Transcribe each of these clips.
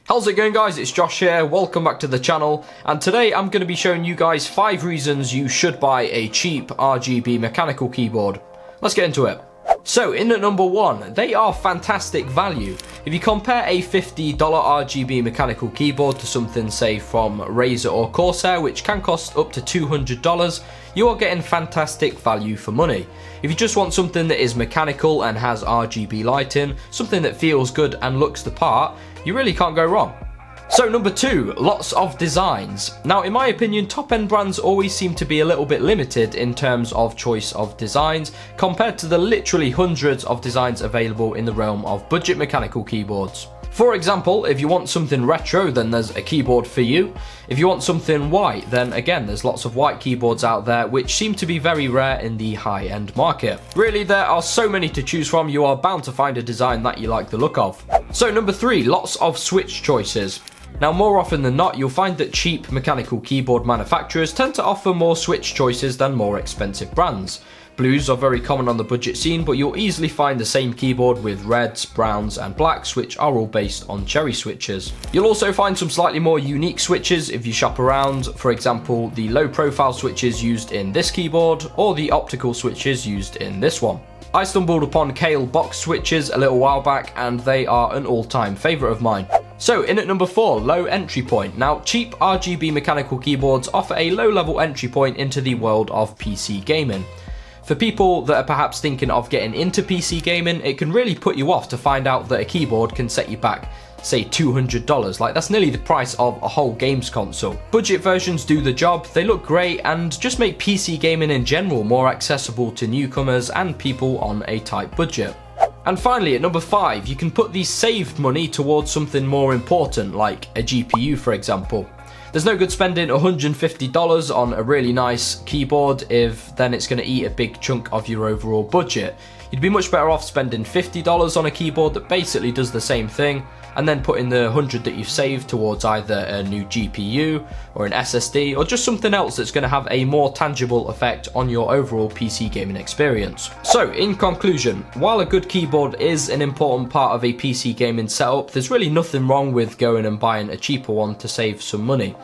How's it going, guys? It's Josh here, welcome back to the channel, and today I'm going to be showing you guys 5 reasons you should buy a cheap RGB mechanical keyboard. Let's get into it. So, in at number 1, they are fantastic value. If you compare a $50 RGB mechanical keyboard to something, say, from Razer or Corsair, which can cost up to $200, you are getting fantastic value for money. If you just want something that is mechanical and has RGB lighting, something that feels good and looks the part, you really can't go wrong. So number 2, lots of designs. Now, in my opinion, top-end brands always seem to be a little bit limited in terms of choice of designs compared to the literally hundreds of designs available in the realm of budget mechanical keyboards. For example, if you want something retro, then there's a keyboard for you. If you want something white, then again, there's lots of white keyboards out there which seem to be very rare in the high-end market. Really, there are so many to choose from, you are bound to find a design that you like the look of. So number 3, lots of switch choices. Now, more often than not, you'll find that cheap mechanical keyboard manufacturers tend to offer more switch choices than more expensive brands. Blues are very common on the budget scene, but you'll easily find the same keyboard with reds, browns and blacks, which are all based on cherry switches. You'll also find some slightly more unique switches if you shop around, for example the low profile switches used in this keyboard or the optical switches used in this one. I stumbled upon Kale box switches a little while back and they are an all-time favourite of mine. So in at number 4, low entry point. Now, cheap RGB mechanical keyboards offer a low level entry point into the world of PC gaming. For people that are perhaps thinking of getting into PC gaming, it can really put you off to find out that a keyboard can set you back, say, $200. Like, that's nearly the price of a whole games console. Budget versions do the job, they look great, and just make PC gaming in general more accessible to newcomers and people on a tight budget. And finally, at number 5, you can put the saved money towards something more important, like a GPU, for example. There's no good spending $150 on a really nice keyboard if then it's going to eat a big chunk of your overall budget. You'd be much better off spending $50 on a keyboard that basically does the same thing, and then putting the $100 that you've saved towards either a new GPU or an SSD or just something else that's going to have a more tangible effect on your overall PC gaming experience. So, in conclusion, while a good keyboard is an important part of a PC gaming setup, there's really nothing wrong with going and buying a cheaper one to save some money.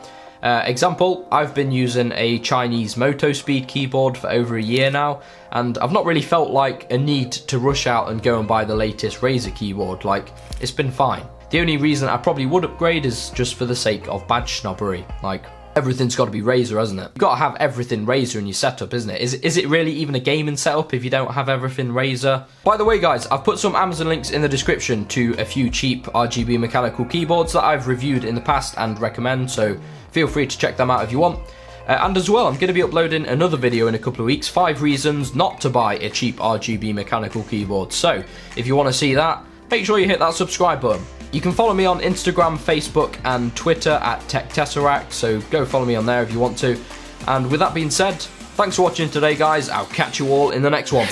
Example, I've been using a Chinese Moto Speed keyboard for over a year now, and I've not really felt like a need to rush out and go and buy the latest Razer keyboard. Like, it's been fine. The only reason I probably would upgrade is just for the sake of badge snobbery. Like, everything's got to be Razer, hasn't it? You've got to have everything Razer in your setup, isn't it? Is it really even a gaming setup if you don't have everything Razer? By the way, guys, I've put some Amazon links in the description to a few cheap RGB mechanical keyboards that I've reviewed in the past and recommend, so feel free to check them out if you want. And as well, I'm going to be uploading another video in a couple of weeks, 5 reasons not to buy a cheap RGB mechanical keyboard. So, if you want to see that, make sure you hit that subscribe button. You can follow me on Instagram, Facebook and Twitter at Tesseract, so go follow me on there if you want to. And with that being said, thanks for watching today, guys. I'll catch you all in the next one.